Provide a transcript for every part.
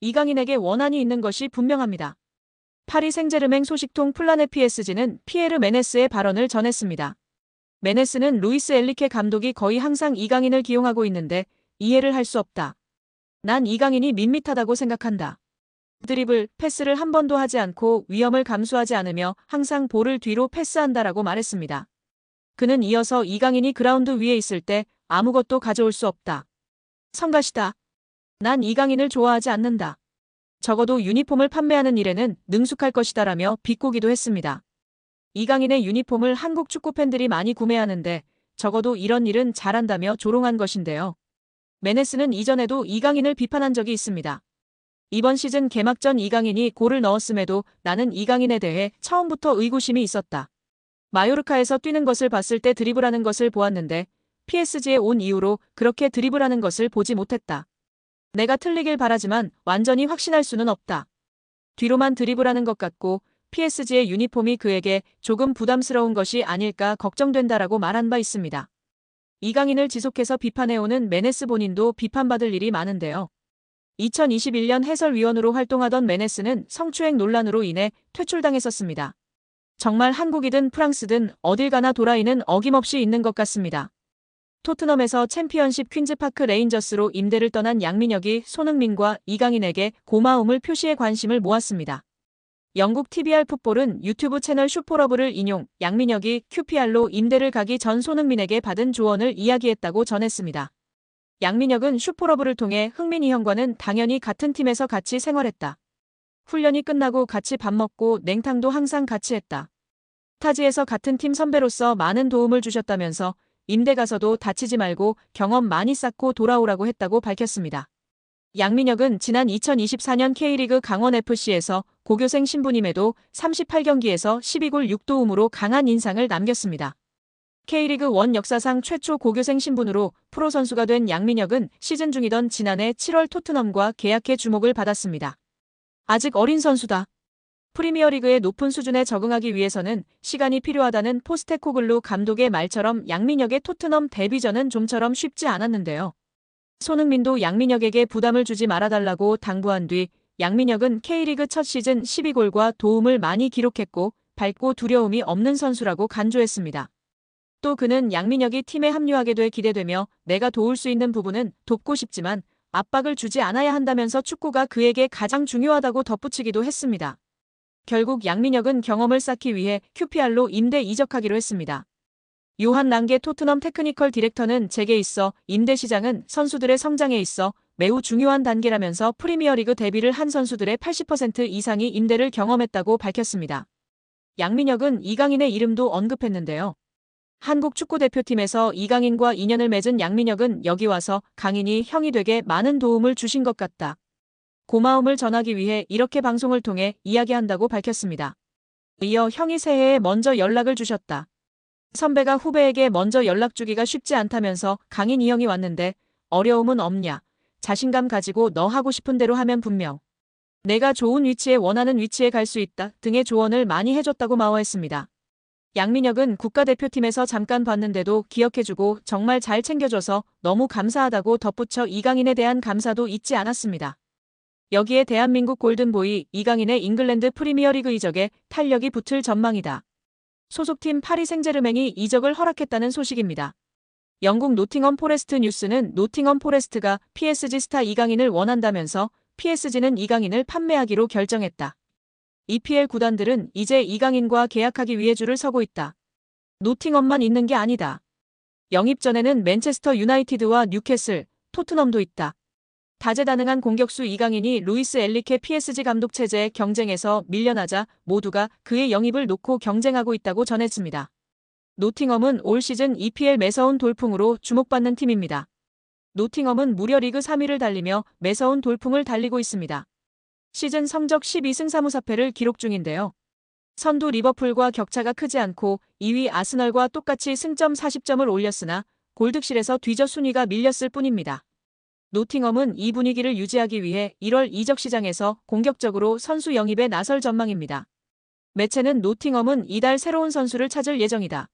이강인에게 원한이 있는 것이 분명합니다. 파리 생제르맹 소식통 플라넷 PSG는 피에르 메네스의 발언을 전했습니다. 메네스는 루이스 엔리케 감독이 거의 항상 이강인을 기용하고 있는데 이해를 할 수 없다. 난 이강인이 밋밋하다고 생각한다. 드리블, 패스를 한 번도 하지 않고 위험을 감수하지 않으며 항상 볼을 뒤로 패스한다라고 말했습니다. 그는 이어서 이강인이 그라운드 위에 있을 때 아무것도 가져올 수 없다. 성가시다. 난 이강인을 좋아하지 않는다. 적어도 유니폼을 판매하는 일에는 능숙할 것이다라며 비꼬기도 했습니다. 이강인의 유니폼을 한국 축구 팬들이 많이 구매하는데 적어도 이런 일은 잘한다며 조롱한 것인데요. 메네스는 이전에도 이강인을 비판한 적이 있습니다. 이번 시즌 개막 전 이강인이 골을 넣었음에도 나는 이강인에 대해 처음부터 의구심이 있었다. 마요르카에서 뛰는 것을 봤을 때 드리블하는 것을 보았는데 PSG에 온 이후로 그렇게 드리블하는 것을 보지 못했다. 내가 틀리길 바라지만 완전히 확신할 수는 없다. 뒤로만 드리블하는 것 같고 PSG의 유니폼이 그에게 조금 부담스러운 것이 아닐까 걱정된다라고 말한 바 있습니다. 이강인을 지속해서 비판해오는 메네스 본인도 비판받을 일이 많은데요. 2021년 해설위원으로 활동하던 메네스는 성추행 논란으로 인해 퇴출당했었습니다. 정말 한국이든 프랑스든 어딜 가나 도라이는 어김없이 있는 것 같습니다. 토트넘에서 챔피언십 퀸즈파크 레인저스로 임대를 떠난 양민혁이 손흥민과 이강인에게 고마움을 표시해 관심을 모았습니다. 영국 TVR 풋볼은 유튜브 채널 슈퍼러브를 인용, 양민혁이 QPR로 임대를 가기 전 손흥민에게 받은 조언을 이야기했다고 전했습니다. 양민혁은 슈퍼러브를 통해 흥민이 형과는 당연히 같은 팀에서 같이 생활했다. 훈련이 끝나고 같이 밥 먹고 냉탕도 항상 같이 했다. 타지에서 같은 팀 선배로서 많은 도움을 주셨다면서 임대 가서도 다치지 말고 경험 많이 쌓고 돌아오라고 했다고 밝혔습니다. 양민혁은 지난 2024년 K리그 강원FC에서 고교생 신분임에도 38경기에서 12골 6도움으로 강한 인상을 남겼습니다. K리그 1 역사상 최초 고교생 신분으로 프로 선수가 된 양민혁은 시즌 중이던 지난해 7월 토트넘과 계약해 주목을 받았습니다. 아직 어린 선수다. 프리미어리그의 높은 수준에 적응하기 위해서는 시간이 필요하다는 포스테코글루 감독의 말처럼 양민혁의 토트넘 데뷔전은 좀처럼 쉽지 않았는데요. 손흥민도 양민혁에게 부담을 주지 말아달라고 당부한 뒤 양민혁은 K리그 첫 시즌 12골과 도움을 많이 기록했고 밝고 두려움이 없는 선수라고 간주했습니다. 또 그는 양민혁이 팀에 합류하게 돼 기대되며 내가 도울 수 있는 부분은 돕고 싶지만 압박을 주지 않아야 한다면서 축구가 그에게 가장 중요하다고 덧붙이기도 했습니다. 결국 양민혁은 경험을 쌓기 위해 QPR로 임대 이적하기로 했습니다. 요한 랑게 토트넘 테크니컬 디렉터는 제게 있어 임대 시장은 선수들의 성장에 있어 매우 중요한 단계라면서 프리미어리그 데뷔를 한 선수들의 80% 이상이 임대를 경험했다고 밝혔습니다. 양민혁은 이강인의 이름도 언급했는데요. 한국 축구대표팀에서 이강인과 인연을 맺은 양민혁은 여기 와서 강인이 형이 되게 많은 도움을 주신 것 같다. 고마움을 전하기 위해 이렇게 방송을 통해 이야기한다고 밝혔습니다. 이어 형이 새해에 먼저 연락을 주셨다. 선배가 후배에게 먼저 연락 주기가 쉽지 않다면서 강인 이 형이 왔는데 어려움은 없냐. 자신감 가지고 너 하고 싶은 대로 하면 분명. 내가 좋은 위치에 원하는 위치에 갈 수 있다 등의 조언을 많이 해줬다고 마워했습니다. 양민혁은 국가대표팀에서 잠깐 봤는데도 기억해주고 정말 잘 챙겨줘서 너무 감사하다고 덧붙여 이강인에 대한 감사도 잊지 않았습니다. 여기에 대한민국 골든보이 이강인의 잉글랜드 프리미어리그 이적에 탄력이 붙을 전망이다. 소속팀 파리 생제르맹이 이적을 허락했다는 소식입니다. 영국 노팅엄 포레스트 뉴스는 노팅엄 포레스트가 PSG 스타 이강인을 원한다면서 PSG는 이강인을 판매하기로 결정했다. EPL 구단들은 이제 이강인과 계약하기 위해 줄을 서고 있다. 노팅엄만 있는 게 아니다. 영입 전에는 맨체스터 유나이티드와 뉴캐슬, 토트넘도 있다. 다재다능한 공격수 이강인이 루이스 엔리케 PSG 감독 체제의 경쟁에서 밀려나자 모두가 그의 영입을 놓고 경쟁하고 있다고 전했습니다. 노팅엄은 올 시즌 EPL 매서운 돌풍으로 주목받는 팀입니다. 노팅엄은 무려 리그 3위를 달리며 매서운 돌풍을 달리고 있습니다. 시즌 성적 12승 3무 4패를 기록 중인데요. 선두 리버풀과 격차가 크지 않고 2위 아스널과 똑같이 승점 40점을 올렸으나 골득실에서 뒤져 순위가 밀렸을 뿐입니다. 노팅엄은 이 분위기를 유지하기 위해 1월 이적 시장에서 공격적으로 선수 영입에 나설 전망입니다. 매체는 노팅엄은 이달 새로운 선수를 찾을 예정이다.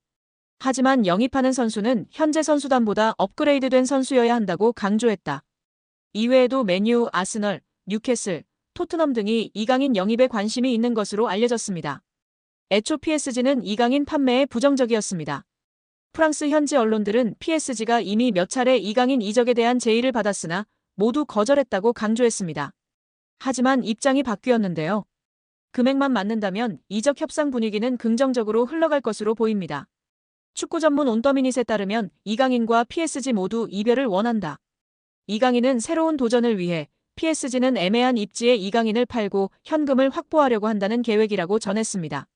하지만 영입하는 선수는 현재 선수단보다 업그레이드된 선수여야 한다고 강조했다. 이외에도 맨유, 아스널, 뉴캐슬, 토트넘 등이 이강인 영입에 관심이 있는 것으로 알려졌습니다. 애초 PSG는 이강인 판매에 부정적이었습니다. 프랑스 현지 언론들은 PSG가 이미 몇 차례 이강인 이적에 대한 제의를 받았으나 모두 거절했다고 강조했습니다. 하지만 입장이 바뀌었는데요. 금액만 맞는다면 이적 협상 분위기는 긍정적으로 흘러갈 것으로 보입니다. 축구 전문 온더미닛에 따르면 이강인과 PSG 모두 이별을 원한다. 이강인은 새로운 도전을 위해 PSG는 애매한 입지에 이강인을 팔고 현금을 확보하려고 한다는 계획이라고 전했습니다.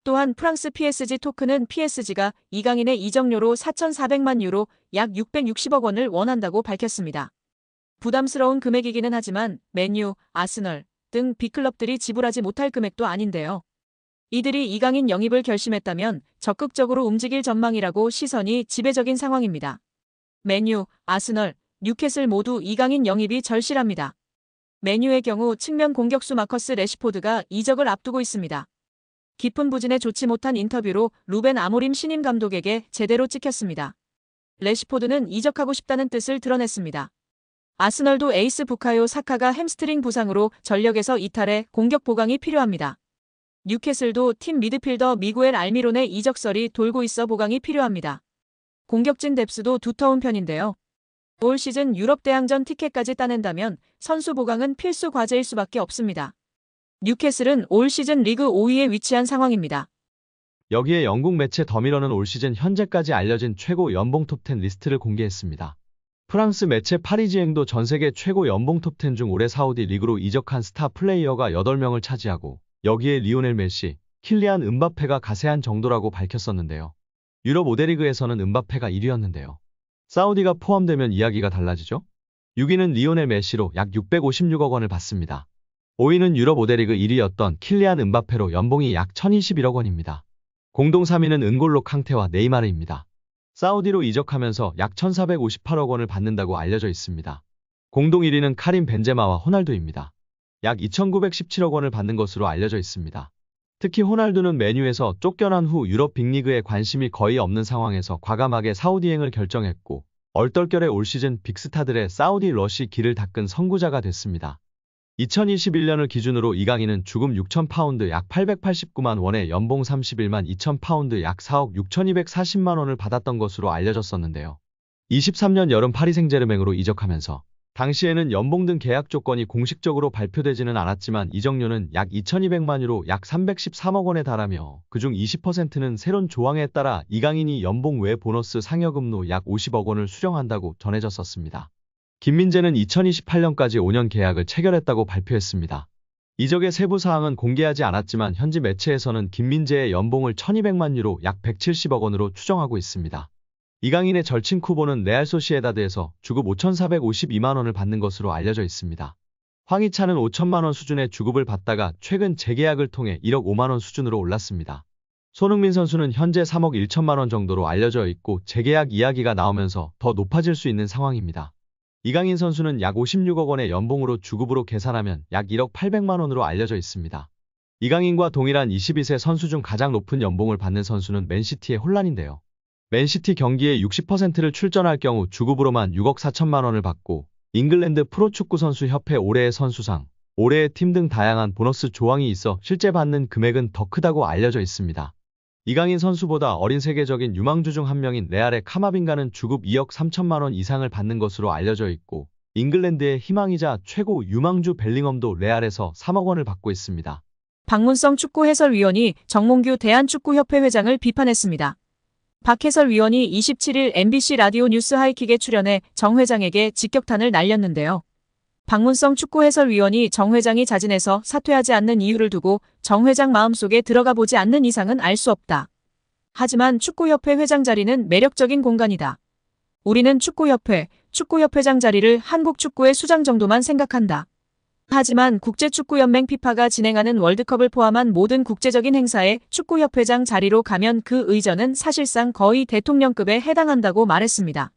또한 프랑스 PSG 토크는 PSG가 이강인의 이적료로 4,400만 유로 약 660억 원을 원한다고 밝혔습니다. 부담스러운 금액이기는 하지만 맨유, 아스널 등 빅클럽들이 지불하지 못할 금액도 아닌데요. 이들이 이강인 영입을 결심했다면 적극적으로 움직일 전망이라고 시선이 지배적인 상황입니다. 맨유, 아스널, 뉴캐슬 모두 이강인 영입이 절실합니다. 맨유의 경우 측면 공격수 마커스 레시포드가 이적을 앞두고 있습니다. 깊은 부진에 좋지 못한 인터뷰로 루벤 아모림 신임 감독에게 제대로 찍혔습니다. 레시포드는 이적하고 싶다는 뜻을 드러냈습니다. 아스널도 에이스 부카요 사카가 햄스트링 부상으로 전력에서 이탈해 공격 보강이 필요합니다. 뉴캐슬도 팀 미드필더 미구엘 알미론의 이적설이 돌고 있어 보강이 필요합니다. 공격진 뎁스도 두터운 편인데요. 올 시즌 유럽 대항전 티켓까지 따낸다면 선수 보강은 필수 과제일 수밖에 없습니다. 뉴캐슬은 올 시즌 리그 5위에 위치한 상황입니다. 여기에 영국 매체 더미러는 올 시즌 현재까지 알려진 최고 연봉 톱10 리스트를 공개했습니다. 프랑스 매체 파리지앵도 전세계 최고 연봉 톱10 중 올해 사우디 리그로 이적한 스타 플레이어가 8명을 차지하고 여기에 리오넬 메시, 킬리안 음바페가 가세한 정도라고 밝혔었는데요. 유럽 5대 리그에서는 음바페가 1위였는데요. 사우디가 포함되면 이야기가 달라지죠? 6위는 리오넬 메시로 약 656억 원을 받습니다. 5위는 유럽 5대 리그 1위였던 킬리안 음바페로 연봉이 약 1021억 원입니다. 공동 3위는 은골로 캉테와 네이마르입니다. 사우디로 이적하면서 약 1458억 원을 받는다고 알려져 있습니다. 공동 1위는 카림 벤제마와 호날두입니다. 약 2917억 원을 받는 것으로 알려져 있습니다. 특히 호날두는 맨유에서 쫓겨난 후 유럽 빅리그에 관심이 거의 없는 상황에서 과감하게 사우디행을 결정했고 얼떨결에 올 시즌 빅스타들의 사우디 러쉬 길을 닦은 선구자가 됐습니다. 2021년을 기준으로 이강인은 주금 6,000파운드 약 889만 원에 연봉 31만 2,000파운드 약 4억 6,240만 원을 받았던 것으로 알려졌었는데요. 23년 여름 파리 생제르맹으로 이적하면서 당시에는 연봉 등 계약 조건이 공식적으로 발표되지는 않았지만 이적료는 약 2,200만 유로 약 313억 원에 달하며 그중 20%는 새로운 조항에 따라 이강인이 연봉 외 보너스 상여금로 약 50억 원을 수령한다고 전해졌었습니다. 김민재는 2028년까지 5년 계약을 체결했다고 발표했습니다. 이적의 세부 사항은 공개하지 않았지만 현지 매체에서는 김민재의 연봉을 1,200만 유로 약 170억 원으로 추정하고 있습니다. 이강인의 절친 쿠보는 레알 소시에다드에서 주급 5,452만 원을 받는 것으로 알려져 있습니다. 황희찬은 5천만 원 수준의 주급을 받다가 최근 재계약을 통해 1억 5만 원 수준으로 올랐습니다. 손흥민 선수는 현재 3억 1천만 원 정도로 알려져 있고 재계약 이야기가 나오면서 더 높아질 수 있는 상황입니다. 이강인 선수는 약 56억 원의 연봉으로 주급으로 계산하면 약 1억 800만 원으로 알려져 있습니다. 이강인과 동일한 22세 선수 중 가장 높은 연봉을 받는 선수는 맨시티의 혼란인데요. 맨시티 경기에 60%를 출전할 경우 주급으로만 6억 4천만 원을 받고 잉글랜드 프로축구 선수 협회 올해의 선수상, 올해의 팀 등 다양한 보너스 조항이 있어 실제 받는 금액은 더 크다고 알려져 있습니다. 이강인 선수보다 어린 세계적인 유망주 중 한 명인 레알의 카마빈가는 주급 2억 3천만 원 이상을 받는 것으로 알려져 있고 잉글랜드의 희망이자 최고 유망주 벨링엄도 레알에서 3억 원을 받고 있습니다. 박문성 축구 해설위원이 정몽규 대한축구협회 회장을 비판했습니다. 박 해설위원이 27일 MBC 라디오 뉴스 하이킥에 출연해 정 회장에게 직격탄을 날렸는데요. 박문성 축구 해설위원이 정 회장이 자진해서 사퇴하지 않는 이유를 두고 정 회장 마음속에 들어가 보지 않는 이상은 알 수 없다. 하지만 축구협회 회장 자리는 매력적인 공간이다. 우리는 축구협회장 자리를 한국 축구의 수장 정도만 생각한다. 하지만 국제축구연맹 피파가 진행하는 월드컵을 포함한 모든 국제적인 행사에 축구협회장 자리로 가면 그 의전은 사실상 거의 대통령급에 해당한다고 말했습니다.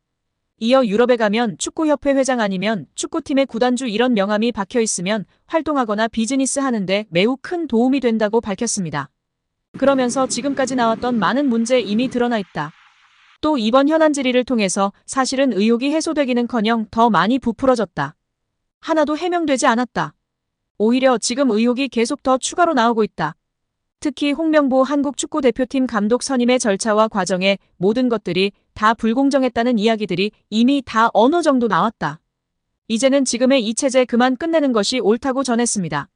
이어 유럽에 가면 축구협회 회장 아니면 축구팀의 구단주 이런 명함이 박혀있으면 활동하거나 비즈니스 하는데 매우 큰 도움이 된다고 밝혔습니다. 그러면서 지금까지 나왔던 많은 문제 이미 드러나 있다. 또 이번 현안 질의를 통해서 사실은 의혹이 해소되기는커녕 더 많이 부풀어졌다. 하나도 해명되지 않았다. 오히려 지금 의혹이 계속 더 추가로 나오고 있다. 특히 홍명보 한국 축구대표팀 감독 선임의 절차와 과정에 모든 것들이 다 불공정했다는 이야기들이 이미 다 어느 정도 나왔다. 이제는 지금의 이 체제 그만 끝내는 것이 옳다고 전했습니다.